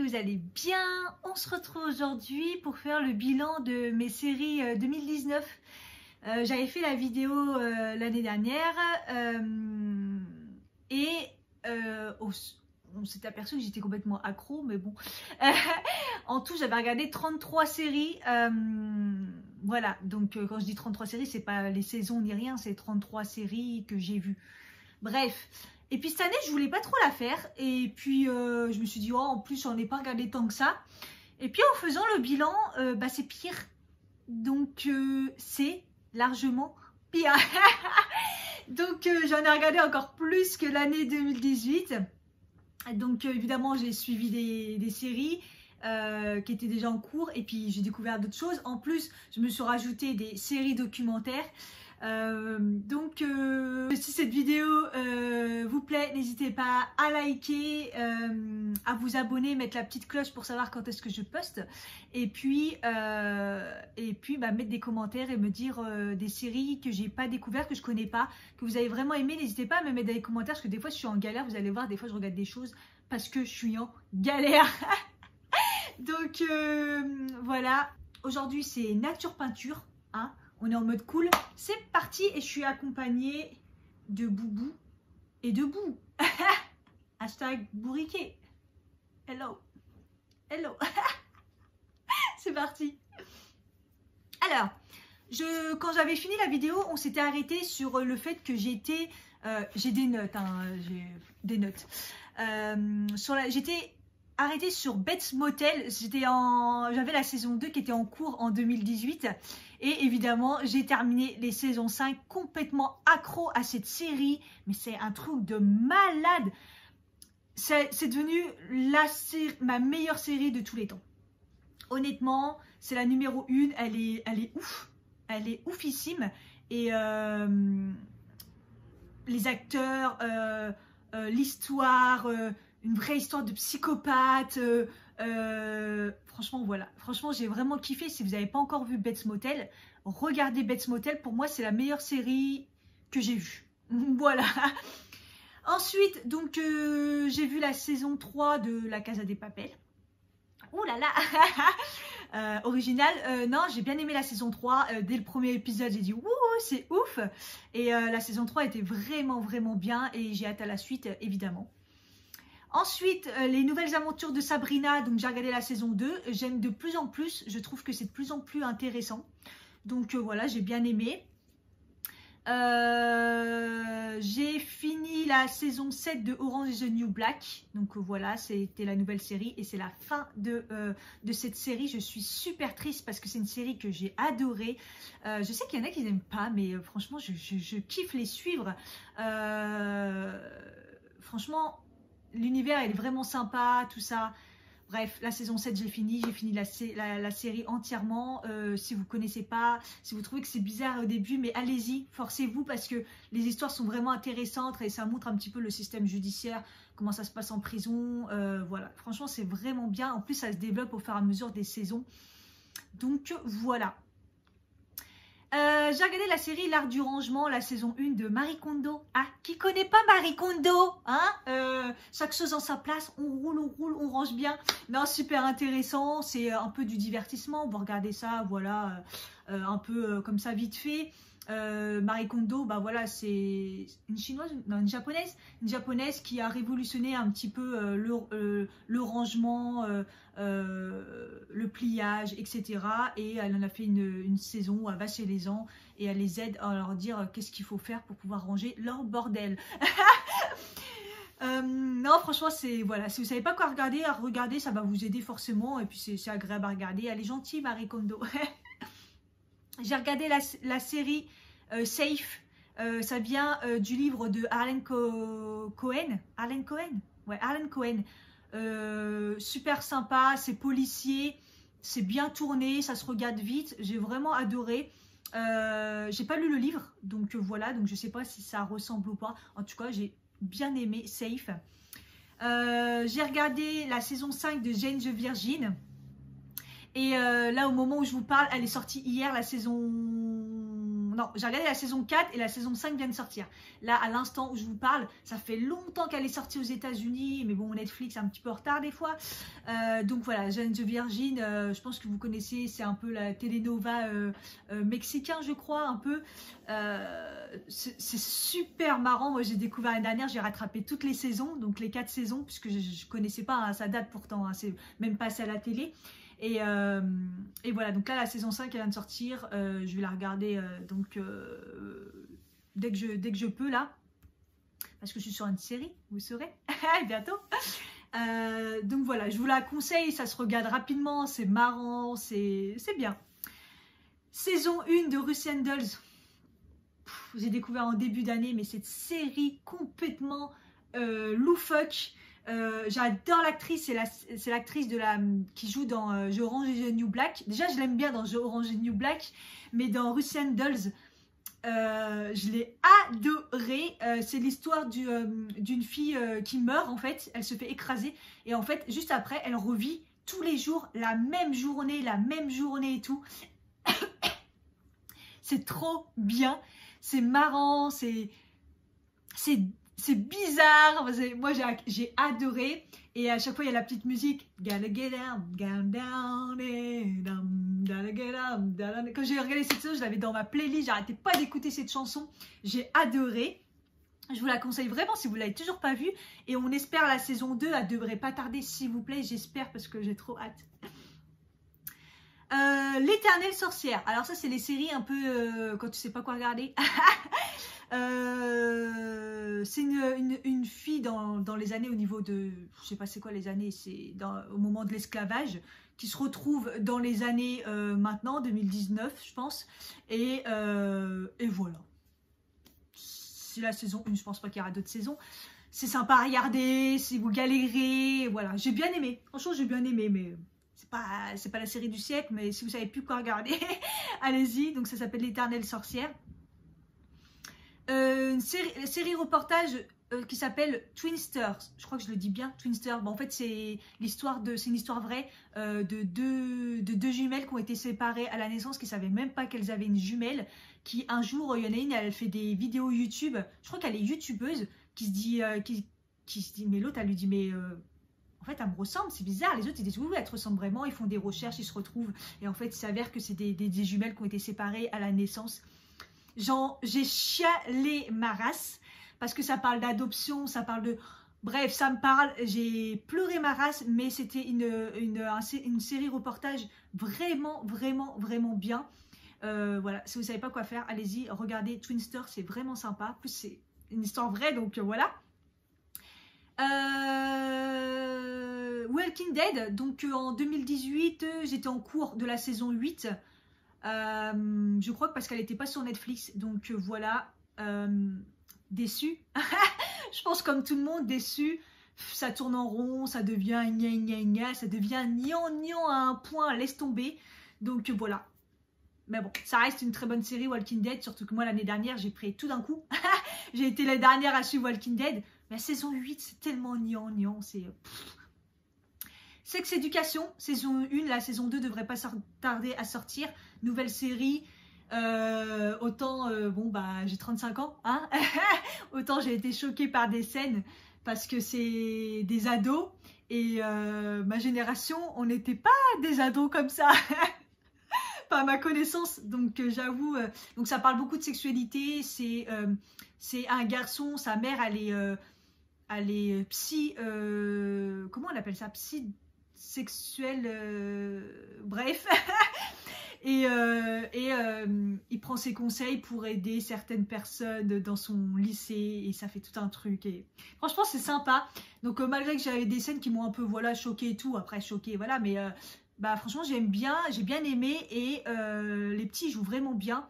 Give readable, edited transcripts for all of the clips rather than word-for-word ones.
vous allez bien? On se retrouve aujourd'hui pour faire le bilan de mes séries 2019. J'avais fait la vidéo l'année dernière et on s'est aperçu que j'étais complètement accro, mais bon. En tout, j'avais regardé 33 séries. Voilà, donc quand je dis 33 séries, c'est pas les saisons ni rien, c'est 33 séries que j'ai vues. Bref. Et puis cette année, je voulais pas trop la faire. Et puis, je me suis dit, oh, en plus, j'en ai pas regardé tant que ça. Et puis, en faisant le bilan, c'est pire. Donc, c'est largement pire. Donc, j'en ai regardé encore plus que l'année 2018. Donc, évidemment, j'ai suivi des séries qui étaient déjà en cours. Et puis, j'ai découvert d'autres choses. En plus, je me suis rajouté des séries documentaires. Si cette vidéo vous plaît, n'hésitez pas à liker, à vous abonner, mettre la petite cloche pour savoir quand est-ce que je poste, et puis mettre des commentaires et me dire des séries que j'ai pas découvert, que je connais pas, que vous avez vraiment aimé. N'hésitez pas à me mettre dans les commentaires parce que des fois je suis en galère, vous allez voir, des fois je regarde des choses parce que je suis en galère. Donc voilà, aujourd'hui c'est nature peinture, hein. On est en mode cool, c'est parti et je suis accompagnée de Boubou et de Bou. Hashtag bourriquet. Hello. Hello. C'est parti. Alors, quand j'avais fini la vidéo, on s'était arrêté sur le fait que j'étais... j'ai des notes, hein, j'ai des notes. J'étais arrêtée sur Bates Motel. J'avais la saison 2 qui était en cours en 2018. Et évidemment, j'ai terminé les saisons 5 complètement accro à cette série. Mais c'est un truc de malade. C'est devenu ma meilleure série de tous les temps. Honnêtement, c'est la numéro 1. Elle est ouf. Elle est oufissime. Et les acteurs, l'histoire, une vraie histoire de psychopathe. Franchement, voilà. Franchement, j'ai vraiment kiffé. Si vous n'avez pas encore vu Bates Motel, regardez Bates Motel. Pour moi, c'est la meilleure série que j'ai vue. Voilà. Ensuite, donc, j'ai vu la saison 3 de La Casa de Papel. Ouh là là. Original. Non, j'ai bien aimé la saison 3. Dès le premier épisode, j'ai dit, ouh, c'est ouf. Et la saison 3 était vraiment, vraiment bien. Et j'ai hâte à la suite, évidemment. Ensuite, les nouvelles aventures de Sabrina, donc j'ai regardé la saison 2, j'aime de plus en plus, je trouve que c'est de plus en plus intéressant. Donc voilà, j'ai bien aimé. J'ai fini la saison 7 de Orange is the New Black, donc voilà, c'était la nouvelle série et c'est la fin de cette série. Je suis super triste parce que c'est une série que j'ai adorée. Je sais qu'il y en a qui n'aiment pas, mais franchement, je kiffe les suivre. Franchement... L'univers est vraiment sympa, tout ça. Bref, la saison 7, j'ai fini la série entièrement. Si vous ne connaissez pas, si vous trouvez que c'est bizarre au début, mais allez-y, forcez-vous parce que les histoires sont vraiment intéressantes et ça montre un petit peu le système judiciaire, comment ça se passe en prison. Voilà, franchement, c'est vraiment bien. En plus, ça se développe au fur et à mesure des saisons. Donc, voilà. J'ai regardé la série L'Art du Rangement, la saison 1 de Marie Kondo. Ah, qui connaît pas Marie Kondo, hein? Chaque chose en sa place, on roule, on range bien. Non, super intéressant, c'est un peu du divertissement. Vous regardez ça, voilà, un peu comme ça, vite fait. Marie Kondo, bah voilà, c'est une chinoise, non, une japonaise qui a révolutionné un petit peu le rangement, le pliage, etc. Et elle en a fait une saison où elle va chez les gens et elle les aide à leur dire qu'est-ce qu'il faut faire pour pouvoir ranger leur bordel. Non, franchement, c'est voilà, si vous savez pas quoi regarder, à regarder, ça va vous aider forcément. Et puis c'est agréable à regarder. Elle est gentille, Marie Kondo. J'ai regardé la série Safe. Ça vient du livre de Harlan Cohen. Harlan Cohen? Ouais, Harlan Cohen. Super sympa, c'est policier, c'est bien tourné, ça se regarde vite. J'ai vraiment adoré. J'ai pas lu le livre, donc voilà, donc je sais pas si ça ressemble ou pas. En tout cas, j'ai bien aimé Safe. J'ai regardé la saison 5 de Jane the Virgin. Et là, au moment où je vous parle, elle est sortie hier, la saison... non, j'ai regardé la saison 4 et la saison 5 vient de sortir. Là, à l'instant où je vous parle, ça fait longtemps qu'elle est sortie aux États-Unis, mais bon, Netflix est un petit peu en retard des fois. Donc voilà, Jane the Virgin, je pense que vous connaissez, c'est un peu la telenovela mexicain, je crois, un peu. C'est super marrant. Moi, j'ai découvert l'année dernière, j'ai rattrapé toutes les saisons, donc les 4 saisons, puisque je ne connaissais pas, hein, ça date pourtant, hein, c'est même passé à la télé. Et voilà, donc là la saison 5 elle vient de sortir, je vais la regarder dès que je peux là, parce que je suis sur une série, vous saurez, bientôt. Donc voilà, je vous la conseille, ça se regarde rapidement, c'est marrant, c'est bien. Saison 1 de Russian Dolls, j'ai découvert en début d'année, mais cette série complètement loufoque. J'adore l'actrice, c'est l'actrice qui joue dans The Orange is the New Black. Déjà, je l'aime bien dans The Orange is the New Black, mais dans Russian Dolls, je l'ai adorée. C'est l'histoire d'une fille qui meurt, en fait. Elle se fait écraser. Et en fait, juste après, elle revit tous les jours la même journée et tout. C'est trop bien. C'est marrant, c'est bizarre, moi j'ai adoré, et à chaque fois il y a la petite musique gotta get down, gotta get down. Quand j'ai regardé cette série, je l'avais dans ma playlist, j'arrêtais pas d'écouter cette chanson, j'ai adoré. Je vous la conseille vraiment si vous ne l'avez toujours pas vue, et on espère la saison 2, elle devrait pas tarder s'il vous plaît, j'espère, parce que j'ai trop hâte. L'éternelle sorcière, alors ça c'est les séries un peu quand tu sais pas quoi regarder. C'est une fille dans les années au niveau de, je sais pas c'est quoi les années, c'est au moment de l'esclavage, qui se retrouve dans les années maintenant, 2019 je pense, et voilà. C'est la saison 1, je pense pas qu'il y aura d'autres saisons. C'est sympa à regarder, si vous galérez, voilà, j'ai bien aimé, franchement j'ai bien aimé, mais c'est pas la série du siècle, mais si vous savez plus quoi regarder, allez-y. Donc ça s'appelle L'éternelle sorcière. Une série reportage qui s'appelle Twinsters, je crois que je le dis bien, Twinsters. Bon, en fait c'est une histoire vraie de deux jumelles qui ont été séparées à la naissance, qui ne savaient même pas qu'elles avaient une jumelle, qui un jour, il y en a une, elle fait des vidéos YouTube, je crois qu'elle est youtubeuse, qui se dit, mais l'autre elle lui dit, mais en fait elle me ressemble, c'est bizarre. Les autres ils disent oui, elle te ressemble vraiment, ils font des recherches, ils se retrouvent, et en fait il s'avère que c'est des jumelles qui ont été séparées à la naissance. J'ai chialé ma race, parce que ça parle d'adoption, ça parle de... Bref, ça me parle, j'ai pleuré ma race, mais c'était une série reportage vraiment, vraiment, vraiment bien. Voilà, si vous ne savez pas quoi faire, allez-y, regardez Twinsters, c'est vraiment sympa. En plus, c'est une histoire vraie, donc voilà. Walking Dead, donc en 2018, j'étais en cours de la saison 8. Je crois que parce qu'elle n'était pas sur Netflix, donc voilà, déçue. Je pense comme tout le monde, déçue. Ça tourne en rond, ça devient gna gna gna, ça devient gnan à un point, laisse tomber. Donc voilà. Mais bon, ça reste une très bonne série Walking Dead, surtout que moi l'année dernière j'ai pris tout d'un coup. J'ai été la dernière à suivre Walking Dead. Mais la saison 8 c'est tellement gnan, c'est... Sex Education, saison 1, la saison 2 devrait pas tarder à sortir. Nouvelle série, autant, bon bah j'ai 35 ans, hein. Autant j'ai été choquée par des scènes parce que c'est des ados. Et ma génération, on n'était pas des ados comme ça. Pas à ma connaissance, donc j'avoue, donc ça parle beaucoup de sexualité, c'est un garçon, sa mère elle est psy, comment on appelle ça, psy sexuelle, bref. Et il prend ses conseils pour aider certaines personnes dans son lycée, et ça fait tout un truc, et franchement c'est sympa. Donc malgré que j'avais des scènes qui m'ont un peu voilà choquée et tout, après choquée voilà, mais bah franchement j'aime bien, j'ai bien aimé, et les petits jouent vraiment bien,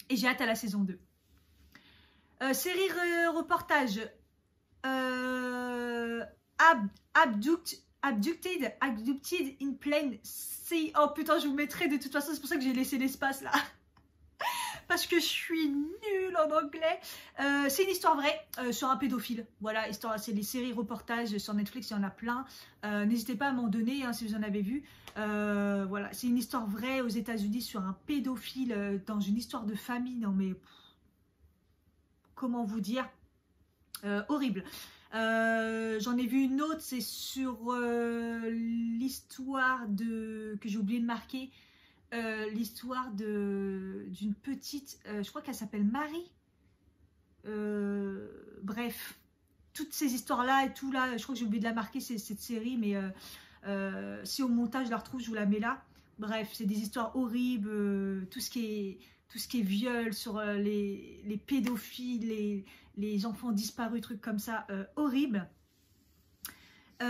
et j'ai hâte à la saison 2. Série reportage, Abducted in Plain Sea. Oh putain, je vous mettrai de toute façon, c'est pour ça que j'ai laissé l'espace là. Parce que je suis nulle nul en anglais. C'est une histoire vraie sur un pédophile. Voilà, c'est des séries reportages sur Netflix, il y en a plein. N'hésitez pas à m'en donner hein, si vous en avez vu. Voilà, c'est une histoire vraie aux États-Unis sur un pédophile dans une histoire de famille. Non mais comment vous dire, horrible. J'en ai vu une autre, c'est sur l'histoire de que j'ai oublié de marquer. L'histoire d'une petite, je crois qu'elle s'appelle Marie. Bref, toutes ces histoires-là et tout là, je crois que j'ai oublié de la marquer, cette série, mais si au montage je la retrouve, je vous la mets là. Bref, c'est des histoires horribles, tout ce qui est viol sur les pédophiles, les enfants disparus, trucs comme ça, horribles. J'ai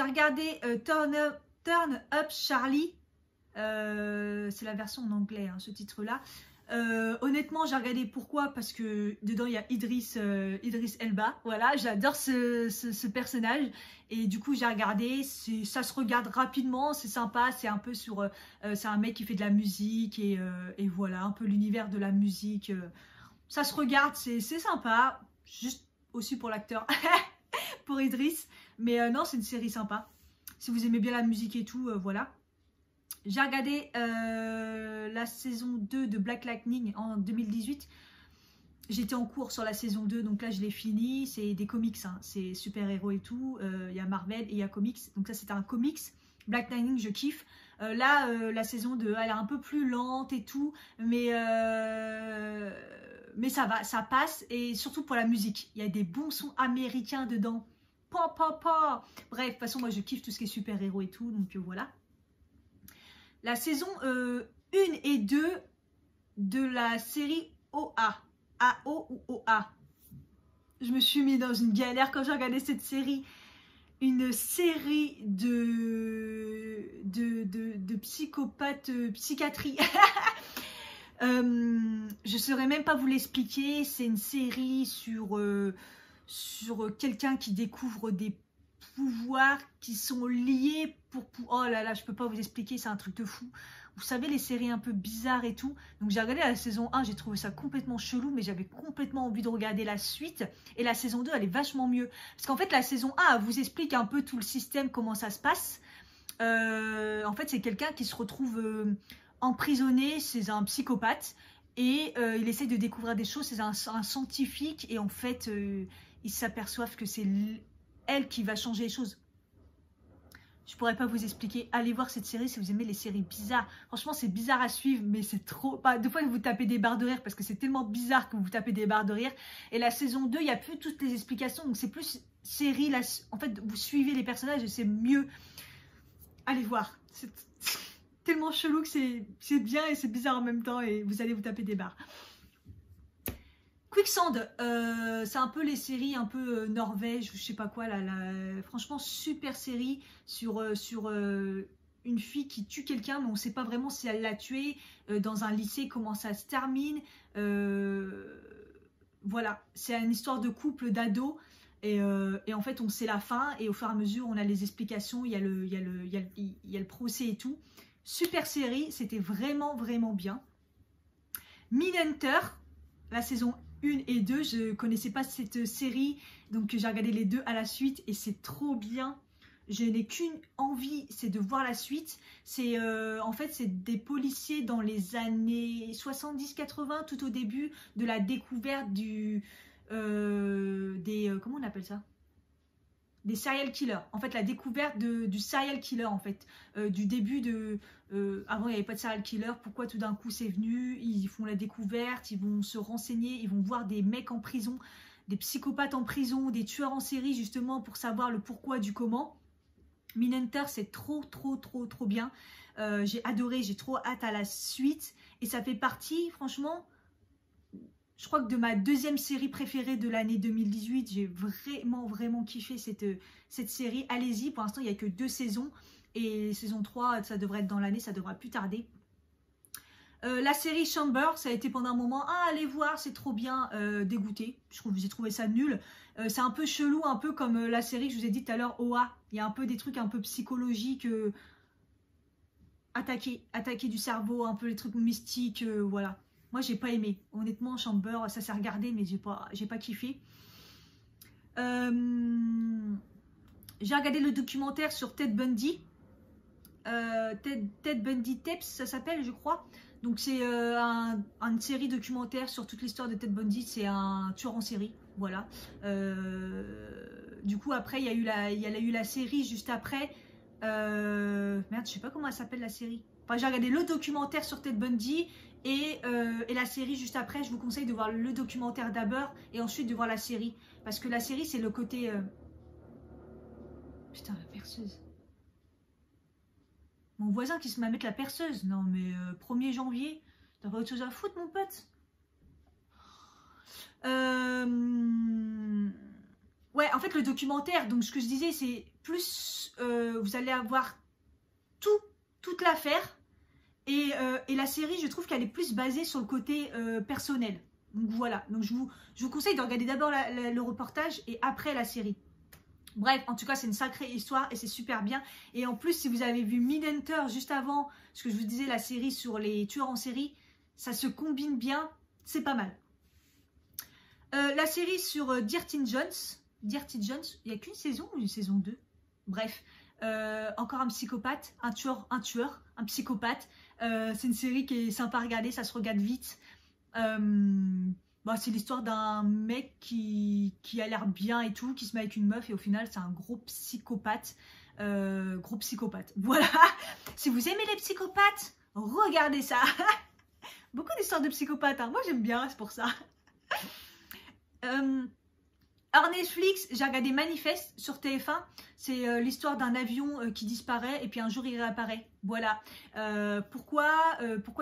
regardé Turn Up Charlie. C'est la version en anglais, hein, ce titre-là. Honnêtement, j'ai regardé pourquoi, parce que dedans il y a Idriss Elba. Voilà, j'adore ce personnage. Et du coup, j'ai regardé. Ça se regarde rapidement, c'est sympa. C'est un peu sur. C'est un mec qui fait de la musique et voilà, un peu l'univers de la musique. Ça se regarde, c'est sympa. Juste aussi pour l'acteur, pour Idriss. Mais non, c'est une série sympa. Si vous aimez bien la musique et tout, voilà. J'ai regardé la saison 2 de Black Lightning en 2018. J'étais en cours sur la saison 2, donc là je l'ai fini. C'est des comics, hein. C'est super-héros et tout. Il y a Marvel et il y a comics. Donc ça c'était un comics. Black Lightning, je kiffe. Là, la saison 2, elle est un peu plus lente et tout. Mais ça va, ça passe. Et surtout pour la musique. Il y a des bons sons américains dedans. Pa, pa, pa. Bref, de toute façon, moi je kiffe tout ce qui est super-héros et tout. Donc voilà. La saison 1 et 2 de la série OA. AO ou OA. Je me suis mis dans une galère quand j'ai regardé cette série. Une série de psychopathes, psychiatrie. Je ne saurais même pas vous l'expliquer. C'est une série sur quelqu'un qui découvre des pouvoirs qui sont liés pour... Oh là là, je peux pas vous expliquer, c'est un truc de fou. Vous savez, les séries un peu bizarres et tout. Donc j'ai regardé la saison 1, j'ai trouvé ça complètement chelou, mais j'avais complètement envie de regarder la suite. Et la saison 2, elle est vachement mieux. Parce qu'en fait, la saison 1, elle vous explique un peu tout le système, comment ça se passe. En fait, c'est quelqu'un qui se retrouve emprisonné, c'est un psychopathe. Et il essaie de découvrir des choses, c'est un scientifique. Et en fait, ils s'aperçoivent que c'est elle qui va changer les choses. Je pourrais pas vous expliquer. Allez voir cette série si vous aimez les séries bizarres. Franchement, c'est bizarre à suivre, mais c'est trop... Des fois, vous tapez des barres de rire parce que c'est tellement bizarre que vous tapez des barres de rire. Et la saison 2, il n'y a plus toutes les explications. Donc, c'est plus série. En fait, vous suivez les personnages et c'est mieux. Allez voir. C'est tellement chelou que c'est bien et c'est bizarre en même temps. Et vous allez vous taper des barres. Quicksand, c'est un peu les séries un peu Norvège, je sais pas quoi, franchement super série sur une fille qui tue quelqu'un, mais on sait pas vraiment si elle l'a tué, dans un lycée, comment ça se termine, voilà, c'est une histoire de couple d'ados, et en fait on sait la fin, et au fur et à mesure on a les explications, il y a le procès et tout. Super série, c'était vraiment vraiment bien. Mindhunter, la saison 1 et 2, je connaissais pas cette série, donc j'ai regardé les deux à la suite et c'est trop bien. Je n'ai qu'une envie, c'est de voir la suite. C'est en fait c'est des policiers dans les années 70-80, tout au début de la découverte comment on appelle ça, des serial killers. En fait, la découverte du serial killer, en fait. Du début de... avant, il n'y avait pas de serial killer. Pourquoi tout d'un coup, c'est venu? Ils font la découverte, ils vont se renseigner, ils vont voir des mecs en prison, des psychopathes en prison, des tueurs en série, justement, pour savoir le pourquoi du comment. Mindhunter, c'est trop bien. J'ai adoré, j'ai trop hâte à la suite. Et ça fait partie, franchement... Je crois que de ma deuxième série préférée de l'année 2018, j'ai vraiment kiffé cette série. Allez-y, pour l'instant, il n'y a que 2 saisons. Et saison 3, ça devrait être dans l'année, ça devra plus tarder. La série Chamber, ça a été pendant un moment, allez voir, c'est trop bien, dégoûté. J'ai trouvé ça nul. C'est un peu chelou, un peu comme la série que je vous ai dit tout à l'heure, OA. Il y a un peu des trucs un peu psychologiques, attaquer du cerveau, un peu les trucs mystiques, voilà. Moi, j'ai pas aimé. Honnêtement, Chamber, ça s'est regardé, mais j'ai pas kiffé. J'ai regardé le documentaire sur Ted Bundy. Ted Bundy Tapes, ça s'appelle, je crois. Donc, c'est une série documentaire sur toute l'histoire de Ted Bundy. C'est un tueur en série. Voilà. Du coup, après, il y a eu la série juste après. Merde, je sais pas comment elle s'appelle la série. Enfin, j'ai regardé le documentaire sur Ted Bundy et la série juste après. Je vous conseille de voir le documentaire d'abord et ensuite de voir la série. Parce que la série, c'est le côté... Putain, la perceuse. Mon voisin qui se met à mettre la perceuse. Non, mais 1er janvier, t'as pas autre chose à foutre, mon pote? Ouais, en fait, le documentaire, donc ce que je disais, c'est plus vous allez avoir toute l'affaire. Et la série, je trouve qu'elle est plus basée sur le côté personnel. Donc voilà, donc je vous conseille de regarder d'abord le reportage et après la série. Bref, en tout cas, c'est une sacrée histoire et c'est super bien. Et en plus, si vous avez vu Mindhunter juste avant, ce que je vous disais, la série sur les tueurs en série, ça se combine bien, c'est pas mal. La série sur Dirty Jones, il n'y a qu'une saison ou une saison 2? Bref, encore un psychopathe, un psychopathe. C'est une série qui est sympa à regarder, ça se regarde vite. Bah, c'est l'histoire d'un mec qui a l'air bien et tout, qui se met avec une meuf et au final c'est un gros psychopathe. Voilà, si vous aimez les psychopathes, regardez ça. Beaucoup d'histoires de psychopathes, hein. Moi j'aime bien, c'est pour ça. Alors Netflix, j'ai regardé Manifest sur TF1. C'est l'histoire d'un avion qui disparaît et puis un jour il réapparaît. Voilà. Pourquoi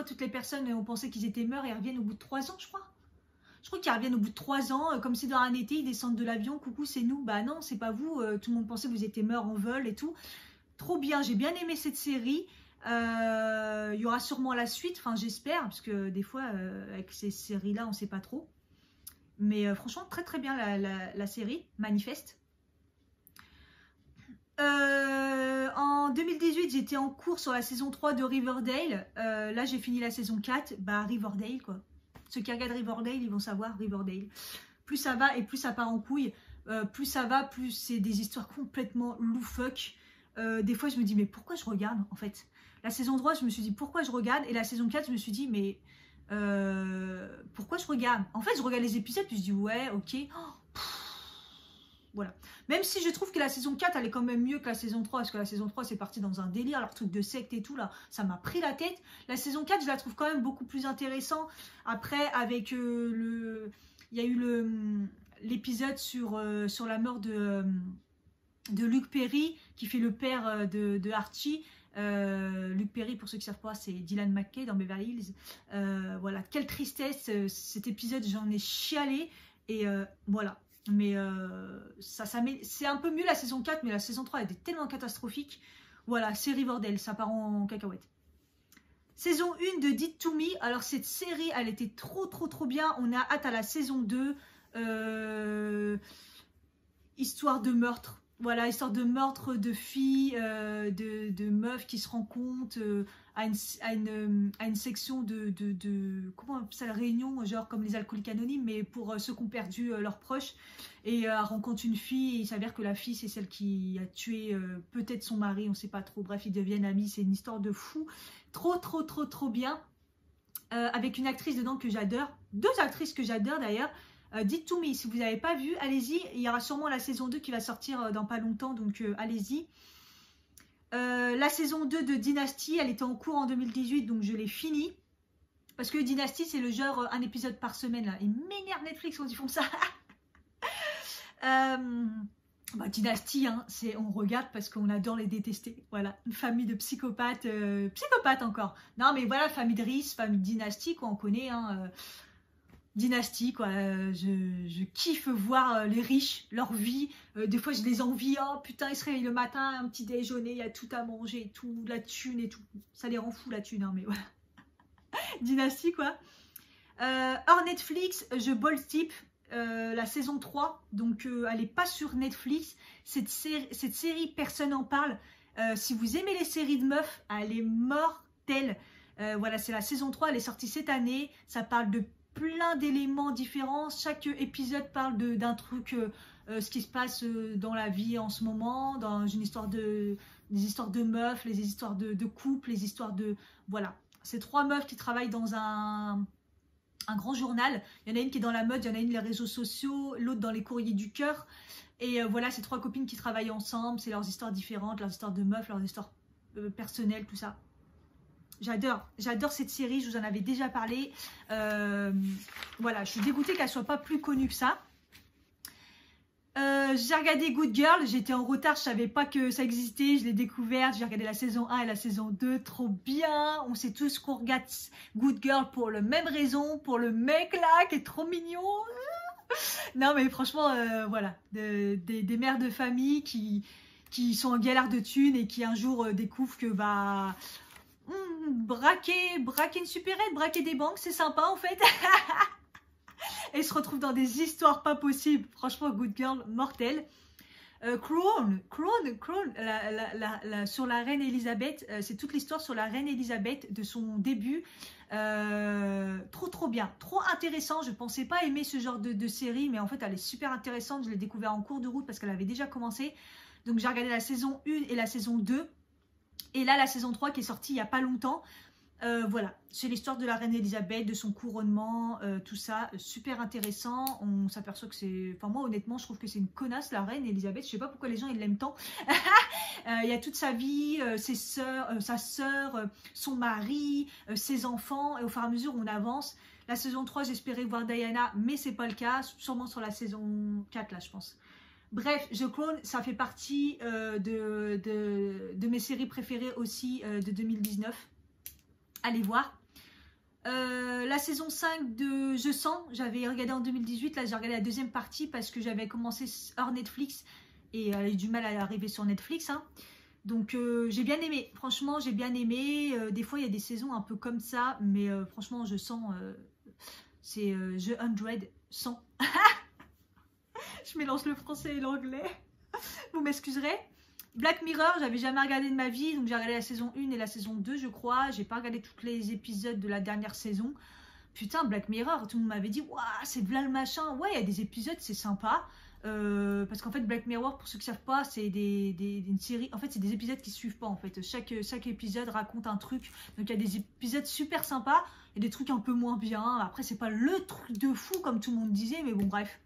toutes les personnes ont pensé qu'ils étaient morts et reviennent au bout de 3 ans, je crois. Je crois qu'ils reviennent au bout de 3 ans, comme si dans un été, ils descendent de l'avion. Coucou, c'est nous. Bah non, c'est pas vous. Tout le monde pensait que vous étiez morts en vol et tout. Trop bien, j'ai bien aimé cette série. Il y aura sûrement la suite, enfin j'espère, parce que des fois, avec ces séries-là, on sait pas trop. Mais franchement, très très bien la série, Manifest. En 2018, j'étais en cours sur la saison 3 de Riverdale. Là, j'ai fini la saison 4. Bah, Riverdale, quoi. Ceux qui regardent Riverdale, ils vont savoir Riverdale. Plus ça va et plus ça part en couille. Plus ça va, plus c'est des histoires complètement loufoques. Des fois, je me dis, mais pourquoi je regarde, en fait? La saison 3, je me suis dit, pourquoi je regarde? Et la saison 4, je me suis dit, mais... pourquoi je regarde? En fait, je regarde les épisodes, puis je dis, ouais, ok. Oh, voilà. Même si je trouve que la saison 4, elle est quand même mieux que la saison 3, parce que la saison 3, c'est parti dans un délire, leur truc de secte et tout, là, ça m'a pris la tête. La saison 4, je la trouve quand même beaucoup plus intéressant. Après, avec il y a eu l'épisode sur la mort de Luke Perry, qui fait le père de Archie. Luke Perry, pour ceux qui ne savent pas, c'est Dylan McKay dans Beverly Hills. Voilà, quelle tristesse, cet épisode, j'en ai chialé. Et voilà. Mais c'est un peu mieux la saison 4, mais la saison 3 était tellement catastrophique. Voilà, c'est Riverdale, ça part en cacahuète. Saison 1 de Dead to Me. Alors cette série, elle était trop bien. On a hâte à la saison 2. Histoire de meurtre. Voilà, histoire de meurtre de filles, de meufs qui se rencontrent à une section comment on appelle ça, la réunion, genre comme les alcooliques anonymes, mais pour ceux qui ont perdu leurs proches. Et elle rencontre une fille et il s'avère que la fille, c'est celle qui a tué peut-être son mari, on ne sait pas trop. Bref, ils deviennent amis, c'est une histoire de fou. Trop bien. Avec une actrice dedans que j'adore. 2 actrices que j'adore d'ailleurs. Dead to Me, si vous n'avez pas vu, allez-y. Il y aura sûrement la saison 2 qui va sortir dans pas longtemps, donc allez-y. La saison 2 de Dynasty, elle était en cours en 2018, donc je l'ai finie. Parce que Dynasty, c'est le genre un épisode par semaine. Là. Ils m'énervent Netflix quand ils font ça. Bah, Dynasty, hein, on regarde parce qu'on adore les détester. Voilà, une famille de psychopathes. Psychopathes encore. Non, mais voilà, famille de Reese, famille de Dynasty, quoi, on connaît, hein. Dynastie, quoi. Je kiffe voir les riches, leur vie. Des fois, je les envie. Oh putain, ils se réveillent le matin, un petit déjeuner, il y a tout à manger et tout, la thune et tout. Ça les rend fous, la thune, hein, mais voilà. Dynastie, quoi. Hors Netflix, je bol type la saison 3. Donc, elle n'est pas sur Netflix. Cette série, personne n'en parle. Si vous aimez les séries de meufs, elle est mortelle. Voilà, c'est la saison 3, elle est sortie cette année. Ça parle de plein d'éléments différents. Chaque épisode parle d'un truc, ce qui se passe dans la vie en ce moment, dans une histoire des histoires de meufs, les histoires de couples, les histoires de... Voilà, c'est 3 meufs qui travaillent dans un grand journal. Il y en a une qui est dans la mode, il y en a une les réseaux sociaux, l'autre dans les courriers du cœur. Et voilà, c'est 3 copines qui travaillent ensemble. C'est leurs histoires différentes, leurs histoires de meufs, leurs histoires personnelles, tout ça. J'adore cette série, je vous en avais déjà parlé. Voilà, je suis dégoûtée qu'elle soit pas plus connue que ça. J'ai regardé Good Girl, j'étais en retard, je savais pas que ça existait, je l'ai découverte, j'ai regardé la saison 1 et la saison 2, trop bien. On sait tous qu'on regarde Good Girl pour la même raison, pour le mec là qui est trop mignon. Non mais franchement, voilà, des mères de famille qui sont en galère de thunes et qui un jour découvrent que bah... braquer une supérette, braquer des banques, c'est sympa en fait. Et se retrouve dans des histoires pas possibles. Franchement, Good Girl, mortel. Crown, sur la reine Elisabeth. C'est toute l'histoire sur la reine Elisabeth, de son début. Trop bien, trop intéressant. Je pensais pas aimer ce genre de série, mais en fait elle est super intéressante. Je l'ai découvert en cours de route parce qu'elle avait déjà commencé. Donc j'ai regardé la saison 1 et la saison 2. Et là, la saison 3 qui est sortie il n'y a pas longtemps. Voilà, c'est l'histoire de la reine Elisabeth, de son couronnement, tout ça, super intéressant. On s'aperçoit que c'est... Enfin moi honnêtement je trouve que c'est une connasse la reine Elisabeth. Je sais pas pourquoi les gens ils l'aiment tant. Il y a toute sa vie, ses sœurs, sa sœur, son mari, ses enfants. Et au fur et à mesure on avance. La saison 3 j'espérais voir Diana mais c'est pas le cas. Sûrement sur la saison 4 là je pense. Bref, The Crown, ça fait partie de mes séries préférées aussi de 2019. Allez voir. La saison 5 de Je Sens, j'avais regardé en 2018. Là, j'ai regardé la deuxième partie parce que j'avais commencé hors Netflix et elle a eu du mal à arriver sur Netflix. Hein. Donc, j'ai bien aimé. Franchement, j'ai bien aimé. Des fois, il y a des saisons un peu comme ça, mais franchement, Je Sens, c'est The 100. Je mélange le français et l'anglais. Vous m'excuserez. Black Mirror, j'avais jamais regardé de ma vie, donc j'ai regardé la saison 1 et la saison 2 je crois. J'ai pas regardé tous les épisodes de la dernière saison. Putain, Black Mirror, tout le monde m'avait dit, waouh, c'est v'là le machin. Ouais, il y a des épisodes, c'est sympa. Parce qu'en fait, Black Mirror, pour ceux qui savent pas, c'est une série. En fait, c'est des épisodes qui suivent pas en fait. Chaque épisode raconte un truc. Donc il y a des épisodes super sympas et des trucs un peu moins bien. Après, c'est pas le truc de fou comme tout le monde disait, mais bon, bref.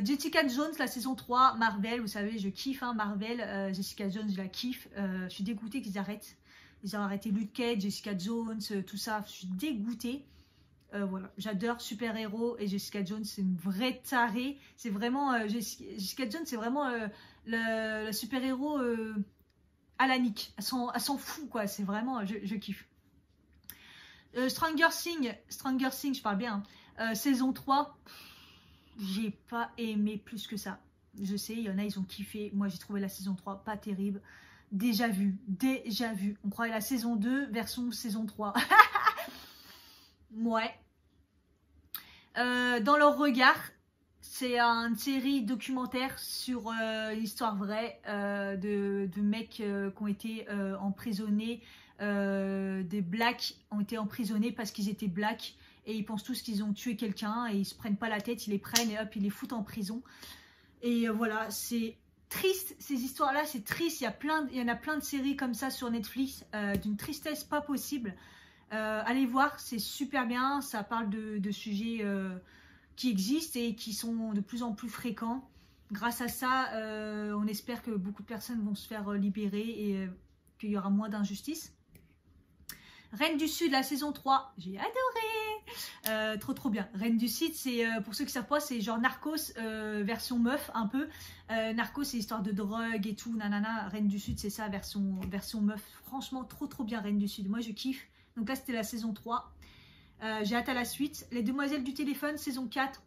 Jessica Jones, la saison 3, Marvel, vous savez, je kiffe hein, Marvel, Jessica Jones, je la kiffe. Je suis dégoûtée qu'ils arrêtent. Ils ont arrêté Luke Cage, Jessica Jones, tout ça, je suis dégoûtée. Voilà, j'adore super-héros et Jessica Jones, c'est une vraie tarée. C'est vraiment, Jessica Jones, c'est vraiment le super-héros à la nique. Elle s'en fout, quoi, c'est vraiment, je kiffe. Stranger Things, je parle bien, hein. Saison 3. J'ai pas aimé plus que ça. Je sais, il y en a, ils ont kiffé. Moi, j'ai trouvé la saison 3 pas terrible. Déjà vu. On croyait la saison 2 version saison 3. Ouais. Dans leur regard, c'est une série documentaire sur l'histoire vraie de mecs qui ont été emprisonnés. Des blacks ont été emprisonnés parce qu'ils étaient blacks. Et ils pensent tous qu'ils ont tué quelqu'un et ils se prennent pas la tête, ils les prennent et hop, ils les foutent en prison. Et voilà, c'est triste, ces histoires-là, c'est triste. Il y en a plein de séries comme ça sur Netflix, d'une tristesse pas possible. Allez voir, c'est super bien, ça parle de sujets qui existent et qui sont de plus en plus fréquents. Grâce à ça, on espère que beaucoup de personnes vont se faire libérer et qu'il y aura moins d'injustice. Reine du Sud, la saison 3, j'ai adoré. Trop bien. Reine du Sud, c'est pour ceux qui ne savent pas, c'est genre Narcos version meuf un peu. Narcos, c'est histoire de drogue et tout, nanana. Reine du Sud, c'est ça, version meuf. Franchement, trop bien Reine du Sud. Moi, je kiffe. Donc là, c'était la saison 3. J'ai hâte à la suite. Les Demoiselles du téléphone, saison 4.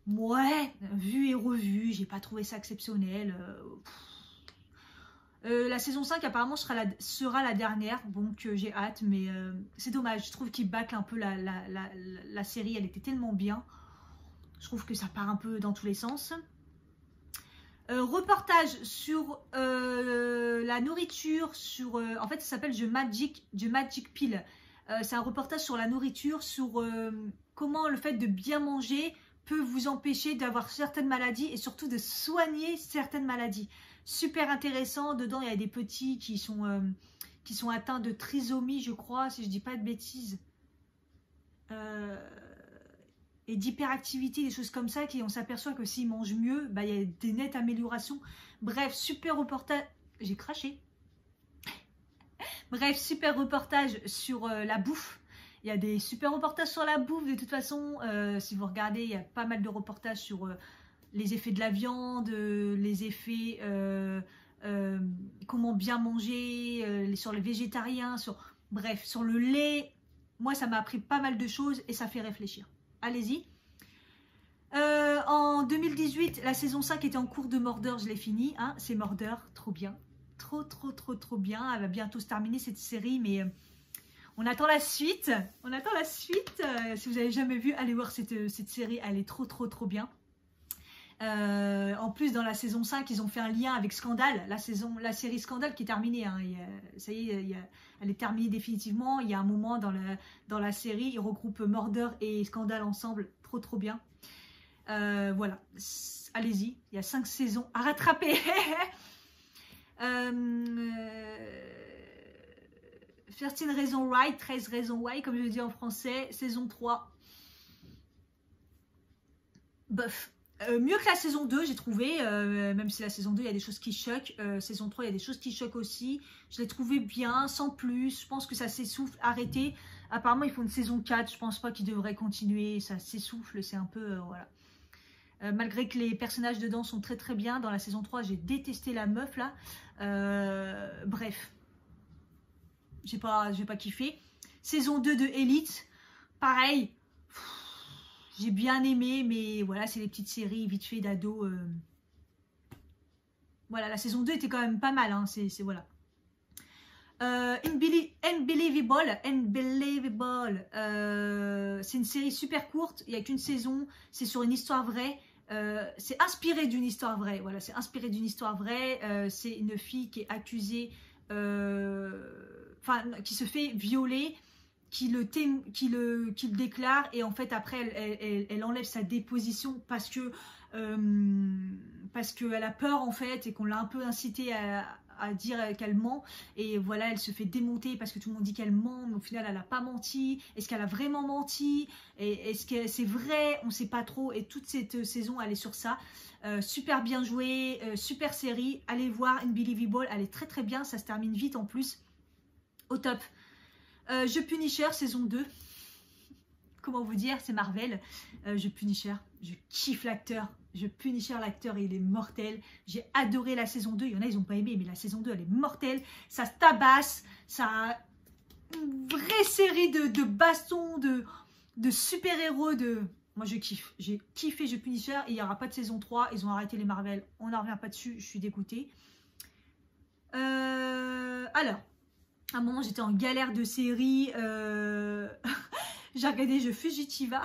Ouais, vu et revu, j'ai pas trouvé ça exceptionnel. La saison 5 apparemment sera la dernière, donc j'ai hâte, mais c'est dommage, je trouve qu'ils bâclent un peu la série, elle était tellement bien, je trouve que ça part un peu dans tous les sens. Reportage sur la nourriture, en fait ça s'appelle The Magic Pill. C'est un reportage sur la nourriture, sur comment le fait de bien manger peut vous empêcher d'avoir certaines maladies et surtout de soigner certaines maladies. Super intéressant, dedans il y a des petits qui sont atteints de trisomie, je crois, si je dis pas de bêtises. Et d'hyperactivité, des choses comme ça, on s'aperçoit que s'ils mangent mieux, bah, il y a des nettes améliorations. Bref, super reportage. J'ai craché. Bref, super reportage sur la bouffe. Il y a des super reportages sur la bouffe. De toute façon, si vous regardez, il y a pas mal de reportages sur les effets de la viande, les effets, comment bien manger, sur les végétariens, bref, sur le lait. Moi, ça m'a appris pas mal de choses et ça fait réfléchir. Allez-y. En 2018, la saison 5 était en cours de Mordor, je l'ai fini. Hein, c'est Mordor, trop bien. Trop bien. Elle va bientôt se terminer cette série, mais on attend la suite. On attend la suite. Si vous n'avez jamais vu, allez voir cette série, elle est trop bien. En plus, dans la saison 5, ils ont fait un lien avec Scandale, la série Scandale qui est terminée. Hein, ça y est, elle est terminée définitivement. Il y a un moment dans la série, ils regroupent Mordor et Scandale ensemble. Trop bien. Voilà, allez-y. Il y a 5 saisons à rattraper. 13 raisons why, 13 raisons why, comme je le dis en français, saison 3. Bof. Mieux que la saison 2, j'ai trouvé, même si la saison 2, il y a des choses qui choquent. Saison 3, il y a des choses qui choquent aussi. Je l'ai trouvé bien, sans plus. Je pense que ça s'essouffle, arrêtez. Apparemment, ils font une saison 4, je pense pas qu'ils devraient continuer. Ça s'essouffle, c'est un peu, voilà. Malgré que les personnages dedans sont très bien. Dans la saison 3, j'ai détesté la meuf, là. Bref. J'ai pas kiffé. Saison 2 de Elite, pareil. J'ai bien aimé, mais voilà, c'est les petites séries vite fait d'ado. Voilà, la saison 2 était quand même pas mal, hein, voilà. Unbelievable, c'est une série super courte, il n'y a qu'une saison, c'est sur une histoire vraie, c'est inspiré d'une histoire vraie, voilà, c'est inspiré d'une histoire vraie, c'est une fille qui est accusée, qui se fait violer, qui le déclare, et en fait après elle enlève sa déposition parce que qu'elle a peur en fait, et qu'on l'a un peu incité à dire qu'elle ment, et voilà, elle se fait démonter parce que tout le monde dit qu'elle ment, mais au final elle n'a pas menti. Est-ce qu'elle a vraiment menti, et est-ce que c'est vrai, on ne sait pas trop. Et toute cette saison elle est sur ça. Super bien joué, super série, allez voir Unbelievable, elle est très bien, ça se termine vite en plus, au top. The Punisher saison 2, comment vous dire, c'est Marvel. The Punisher, je kiffe l'acteur. The Punisher, l'acteur, il est mortel. J'ai adoré la saison 2. Il y en a, ils n'ont pas aimé, mais la saison 2, elle est mortelle. Ça se tabasse. Ça a une vraie série de bastons, de super-héros. Moi, je kiffe. J'ai kiffé The Punisher. Et il n'y aura pas de saison 3. Ils ont arrêté les Marvel. On n'en revient pas dessus. Je suis dégoûtée. Alors, à un moment, j'étais en galère de série. J'ai regardé The Fugitiva.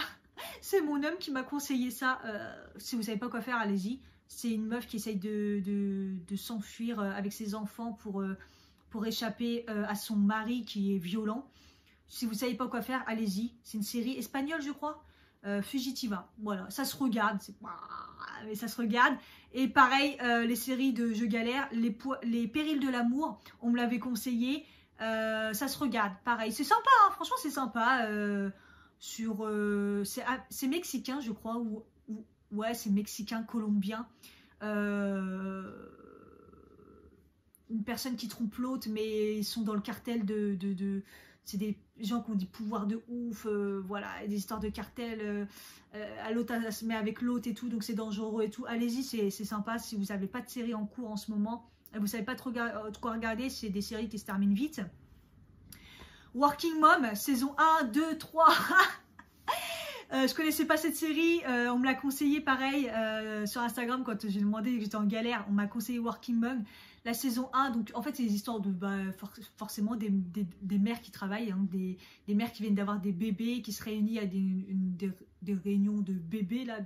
C'est mon homme qui m'a conseillé ça. Si vous savez pas quoi faire, allez-y. C'est une meuf qui essaye de s'enfuir avec ses enfants pour échapper à son mari qui est violent. Si vous savez pas quoi faire, allez-y. C'est une série espagnole, je crois. Fugitiva. Voilà, ça se regarde. Mais ça se regarde. Et pareil, les séries de Je galère, les périls de l'amour, on me l'avait conseillé. Ça se regarde. Pareil, c'est sympa, hein, franchement, c'est sympa. C'est mexicain, je crois, ouais, c'est mexicain, colombien. Une personne qui trompe l'autre, mais ils sont dans le cartel c'est des gens qui ont des pouvoirs de ouf, voilà, des histoires de cartel, l'autre elle se met avec l'autre et tout, donc c'est dangereux et tout. Allez-y, c'est sympa. Si vous n'avez pas de série en cours en ce moment, vous savez pas trop quoi regarder, c'est des séries qui se terminent vite. Working Mom, saison 1, 2, 3. Je connaissais pas cette série, on me l'a conseillé pareil sur Instagram quand j'ai demandé que j'étais en galère, on m'a conseillé Working Mom, la saison 1, donc en fait c'est des histoires de forcément des mères qui travaillent, hein, des mères qui viennent d'avoir des bébés, qui se réunissent à des réunions de bébés là,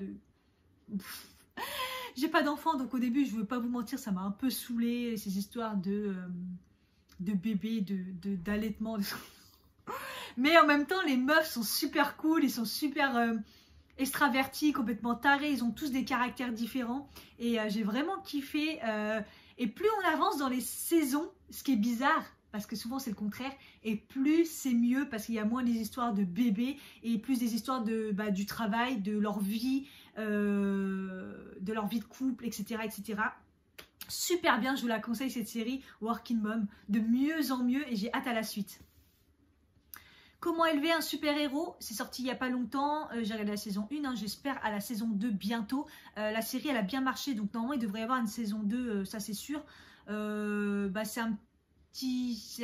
J'ai pas d'enfant, donc au début, je veux pas vous mentir, ça m'a un peu saoulé ces histoires de bébé, d'allaitement. Mais en même temps, les meufs sont super cool, ils sont super extravertis, complètement tarés, ils ont tous des caractères différents. Et j'ai vraiment kiffé. Et plus on avance dans les saisons, ce qui est bizarre, parce que souvent c'est le contraire, et plus c'est mieux parce qu'il y a moins des histoires de bébés et plus des histoires du travail, de leur vie de couple, etc., etc. Super bien, je vous la conseille cette série Working Mom, de mieux en mieux et j'ai hâte à la suite. Comment élever un super-héros, c'est sorti il n'y a pas longtemps, j'ai regardé la saison 1, hein, j'espère à la saison 2 bientôt. La série elle a bien marché, donc normalement il devrait y avoir une saison 2, ça c'est sûr. C'est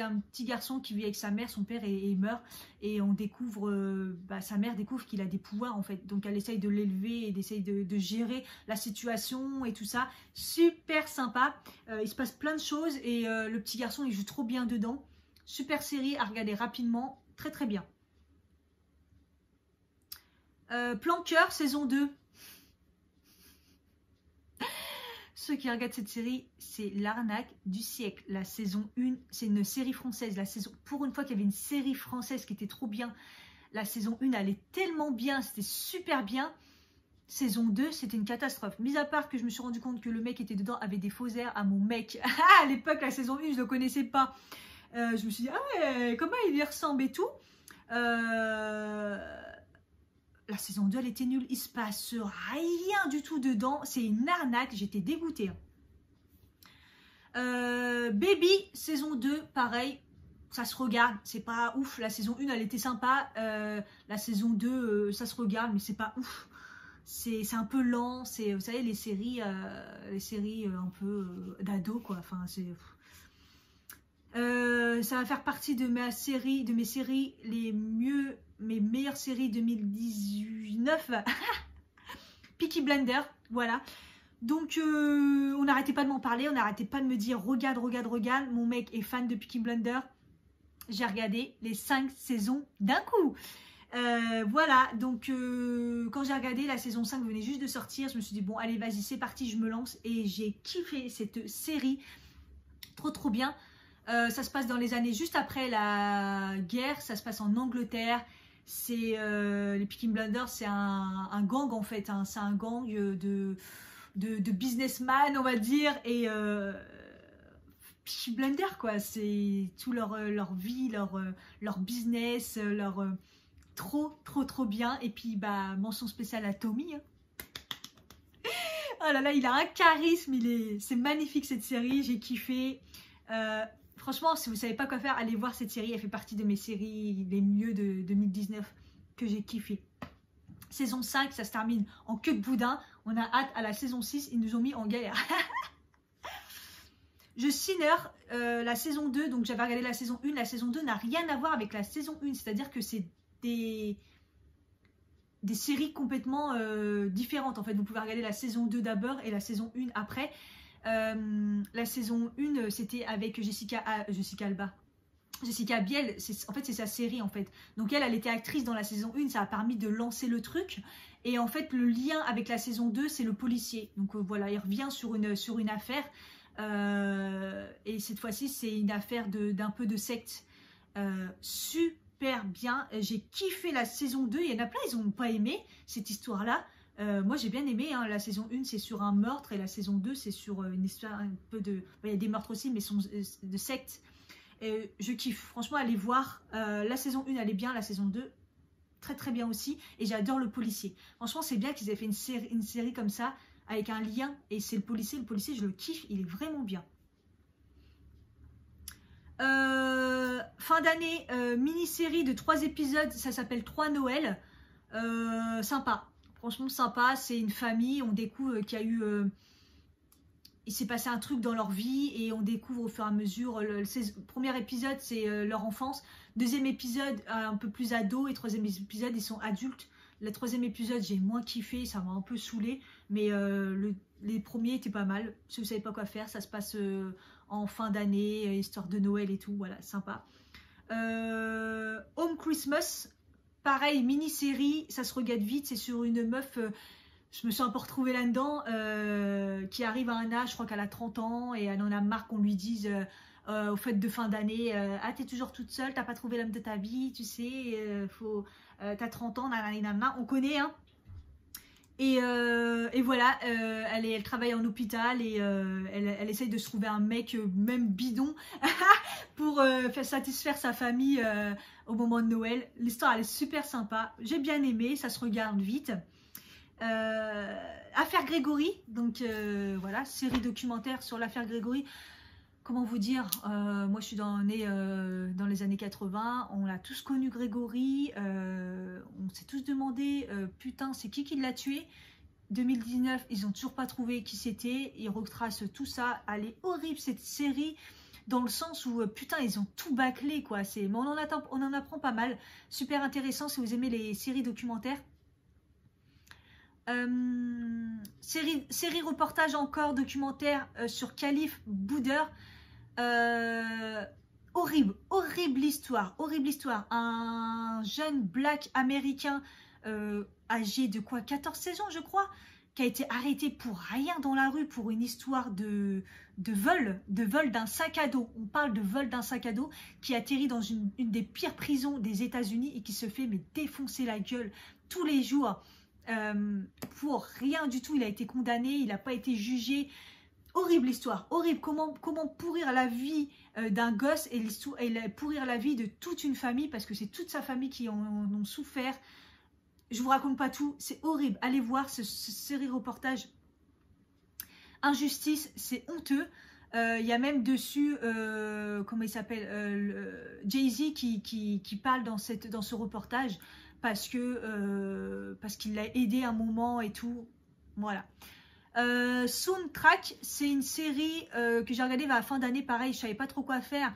un petit garçon qui vit avec sa mère, son père et meurt, et on découvre, sa mère découvre qu'il a des pouvoirs en fait, donc elle essaye de l'élever et d'essayer de gérer la situation et tout ça, super sympa, il se passe plein de choses et le petit garçon il joue trop bien dedans, super série à regarder rapidement, très très bien. Plan Cœur saison 2. Ceux qui regardent cette série, c'est l'arnaque du siècle. La saison 1, c'est une série française. Pour une fois qu'il y avait une série française qui était trop bien, la saison 1, elle est tellement bien, c'était super bien. Saison 2, c'était une catastrophe. Mis à part que je me suis rendu compte que le mec qui était dedans avait des faux airs à mon mec. À l'époque, la saison 1, je ne le connaissais pas. Je me suis dit, ah ouais, comment il y ressemble et tout. La saison 2, elle était nulle. Il se passe rien du tout dedans. C'est une arnaque. J'étais dégoûtée. Baby, saison 2, pareil. Ça se regarde. C'est pas ouf. La saison 1, elle était sympa. La saison 2, ça se regarde, mais c'est pas ouf. C'est un peu lent. Vous savez, les séries un peu d'ado, quoi. Enfin, c'est... ça va faire partie de mes séries mes meilleures séries 2019. Peaky Blinders, voilà. Donc on n'arrêtait pas de m'en parler, on n'arrêtait pas de me dire regarde. Mon mec est fan de Peaky Blinders. J'ai regardé les 5 saisons d'un coup. Voilà, donc quand j'ai regardé, la saison 5 venait juste de sortir, je me suis dit bon allez vas-y c'est parti, je me lance et j'ai kiffé cette série, trop bien. Ça se passe dans les années juste après la guerre, ça se passe en Angleterre. C'est les Peaky Blinders, c'est un gang en fait, hein. C'est un gang de businessmen on va dire, et Peaky Blinders quoi, c'est tout leur vie, leur business, trop bien. Et puis mention spéciale à Tommy, hein. Oh là là, il a un charisme, c'est magnifique cette série, j'ai kiffé. Franchement, si vous ne savez pas quoi faire, allez voir cette série. Elle fait partie de mes séries les mieux de 2019 que j'ai kiffé. Saison 5, ça se termine en queue de boudin. On a hâte à la saison 6. Ils nous ont mis en galère. Sinner, la saison 2. Donc j'avais regardé la saison 1. La saison 2 n'a rien à voir avec la saison 1. C'est-à-dire que c'est des séries complètement différentes. En fait, vous pouvez regarder la saison 2 d'abord et la saison 1 après. La saison 1 c'était avec Jessica Alba, Jessica Biel, en fait c'est sa série en fait, donc elle était actrice dans la saison 1, ça a permis de lancer le truc, et en fait le lien avec la saison 2 c'est le policier, donc voilà, il revient sur une affaire, et cette fois-ci c'est une affaire d'un peu de secte, super bien, j'ai kiffé la saison 2, il y en a plein ils n'ont pas aimé cette histoire là. Moi j'ai bien aimé, hein. La saison 1 c'est sur un meurtre et la saison 2 c'est sur une histoire un peu de... Il y a des meurtres aussi mais sont de secte. Et je kiffe, franchement allez voir, la saison 1 elle est bien, la saison 2 très bien aussi, et j'adore le policier. Franchement c'est bien qu'ils aient fait une série comme ça avec un lien, et c'est le policier je le kiffe, il est vraiment bien. Fin d'année, mini-série de 3 épisodes, ça s'appelle 3 Noël, sympa. Franchement sympa, c'est une famille, on découvre qu'il y a eu... il s'est passé un truc dans leur vie et on découvre au fur et à mesure, le premier épisode c'est leur enfance, deuxième épisode un peu plus ado et troisième épisode ils sont adultes. Le troisième épisode j'ai moins kiffé, ça m'a un peu saoulé, mais les premiers étaient pas mal. Si vous savez pas quoi faire, ça se passe en fin d'année, histoire de Noël et tout, voilà, sympa. Home Christmas, pareil, mini-série, ça se regarde vite, c'est sur une meuf je me suis un peu retrouvée là-dedans, qui arrive à un âge, je crois qu'elle a 30 ans, et elle en a marre qu'on lui dise aux fêtes de fin d'année, ah t'es toujours toute seule, t'as pas trouvé l'homme de ta vie, tu sais, t'as 30 ans, nanana, on connaît, hein. Et voilà, elle travaille en hôpital et elle essaye de se trouver un mec, même bidon, pour faire satisfaire sa famille au moment de Noël. L'histoire, elle est super sympa, j'ai bien aimé, ça se regarde vite. Affaire Grégory, donc voilà, série documentaire sur l'affaire Grégory. Comment vous dire, moi je suis née dans les années 80, on a tous connu Grégory, on s'est tous demandé, putain c'est qui l'a tué. 2019, ils n'ont toujours pas trouvé qui c'était, ils retracent tout ça, elle est horrible cette série, dans le sens où, putain ils ont tout bâclé quoi, mais on en apprend pas mal, super intéressant si vous aimez les séries documentaires. Série reportage encore, documentaire sur Khalif Bouder. Horrible histoire. Un jeune black américain âgé de quoi, 14-16 ans je crois, qui a été arrêté pour rien dans la rue pour une histoire de vol d'un sac à dos. On parle de vol d'un sac à dos qui atterrit dans une des pires prisons des États-Unis et qui se fait défoncer la gueule tous les jours pour rien du tout. Il a été condamné, il n'a pas été jugé. Horrible histoire, horrible. Comment pourrir la vie d'un gosse et pourrir la vie de toute une famille, parce que c'est toute sa famille qui en ont souffert. Je vous raconte pas tout, c'est horrible. Allez voir ce série reportage. Injustice, c'est honteux. Il y a même dessus, comment il s'appelle, Jay-Z qui parle dans ce reportage parce qu'il l'a aidé un moment et tout. Voilà. Soundtrack, c'est une série que j'ai regardée vers la fin d'année, pareil, je savais pas trop quoi faire,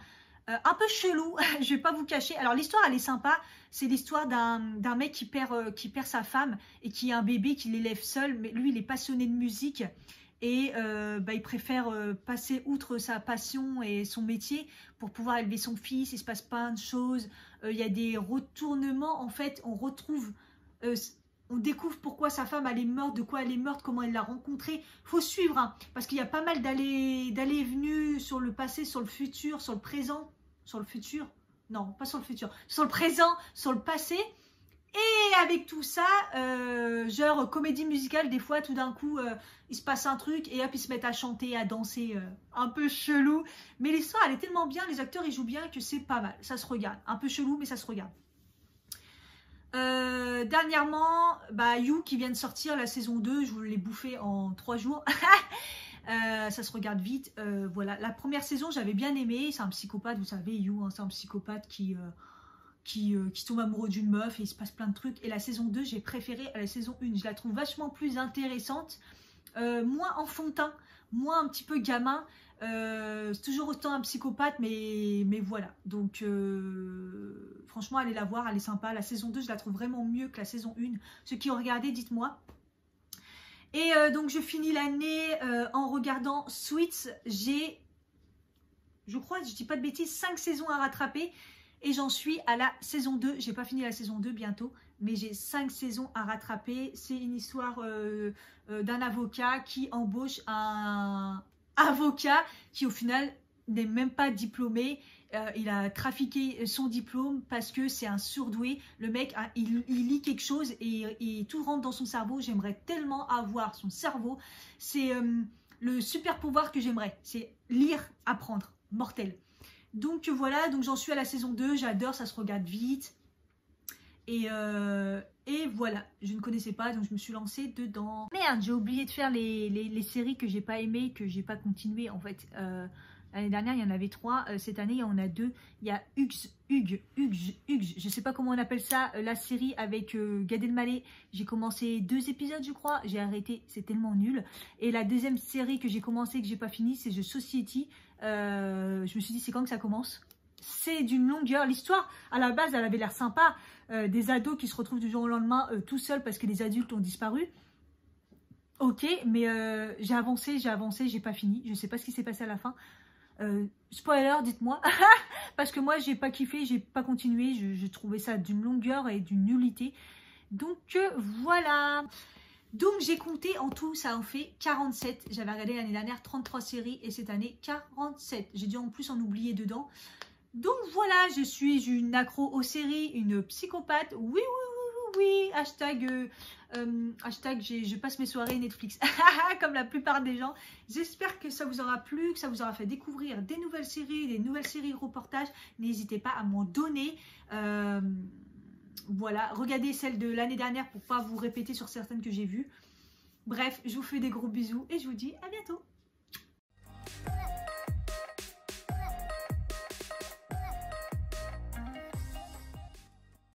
un peu chelou, je vais pas vous cacher. Alors l'histoire elle est sympa, c'est l'histoire d'un mec qui perd sa femme et qui a un bébé qui l'élève seul, mais lui il est passionné de musique et il préfère passer outre sa passion et son métier pour pouvoir élever son fils. Il se passe plein de choses, il y a des retournements, en fait on retrouve... on découvre pourquoi sa femme elle est morte, de quoi elle est morte, comment elle l'a rencontrée. Faut suivre, hein, parce qu'il y a pas mal d'allées et venues sur le passé, sur le futur, sur le présent, sur le futur. Non, pas sur le futur, sur le présent, sur le passé. Et avec tout ça, genre comédie musicale, des fois tout d'un coup il se passe un truc et hop ils se mettent à chanter, à danser, un peu chelou. Mais l'histoire elle est tellement bien, les acteurs ils jouent bien que c'est pas mal, ça se regarde. Un peu chelou mais ça se regarde. Dernièrement, You qui vient de sortir la saison 2, je vous l'ai bouffé en 3 jours. Ça se regarde vite. Voilà, la première saison j'avais bien aimé, c'est un psychopathe, vous savez, You, hein, c'est un psychopathe qui tombe amoureux d'une meuf et il se passe plein de trucs. Et la saison 2, j'ai préféré à la saison 1, je la trouve vachement plus intéressante, moins enfantin, moins un petit peu gamin. C'est toujours autant un psychopathe, mais voilà. Donc franchement allez la voir, elle est sympa. La saison 2 je la trouve vraiment mieux que la saison 1. Ceux qui ont regardé, dites-moi. Et donc je finis l'année en regardant Suits. J'ai, je crois, je dis pas de bêtises, 5 saisons à rattraper et j'en suis à la saison 2. J'ai pas fini la saison 2 bientôt, mais j'ai 5 saisons à rattraper. C'est une histoire d'un avocat qui embauche un avocat qui au final n'est même pas diplômé. Il a trafiqué son diplôme parce que c'est un surdoué. Le mec, il lit quelque chose et tout rentre dans son cerveau. J'aimerais tellement avoir son cerveau. C'est le super pouvoir que j'aimerais. C'est lire, apprendre. Mortel. Donc voilà, donc j'en suis à la saison 2. J'adore, ça se regarde vite. Et voilà, je ne connaissais pas, donc je me suis lancée dedans. Merde, j'ai oublié de faire les séries que j'ai pas aimées, que j'ai pas continué en fait. L'année dernière, il y en avait 3. Cette année, il y en a 2. Il y a Hugues, je sais pas comment on appelle ça, la série avec Gad Elmaleh. J'ai commencé 2 épisodes, je crois. J'ai arrêté, c'est tellement nul. Et la deuxième série que j'ai commencé, que j'ai pas fini, c'est The Society. Je me suis dit, c'est quand que ça commence? C'est d'une longueur. L'histoire, à la base, elle avait l'air sympa. Des ados qui se retrouvent du jour au lendemain tout seuls parce que les adultes ont disparu. Ok, mais j'ai avancé, j'ai pas fini. Je sais pas ce qui s'est passé à la fin. Spoiler, dites-moi. Parce que moi, j'ai pas kiffé, j'ai pas continué. Je trouvais ça d'une longueur et d'une nullité. Donc voilà. Donc j'ai compté en tout, ça en fait 47. J'avais regardé l'année dernière 33 séries et cette année 47. J'ai dû en plus en oublier dedans. Donc voilà, je suis une accro aux séries, une psychopathe. Oui, oui, oui, oui, oui. Hashtag je passe mes soirées Netflix. Comme la plupart des gens. J'espère que ça vous aura plu, que ça vous aura fait découvrir des nouvelles séries reportages. N'hésitez pas à m'en donner. Voilà, regardez celle de l'année dernière pour ne pas vous répéter sur certaines que j'ai vues. Bref, je vous fais des gros bisous et je vous dis à bientôt.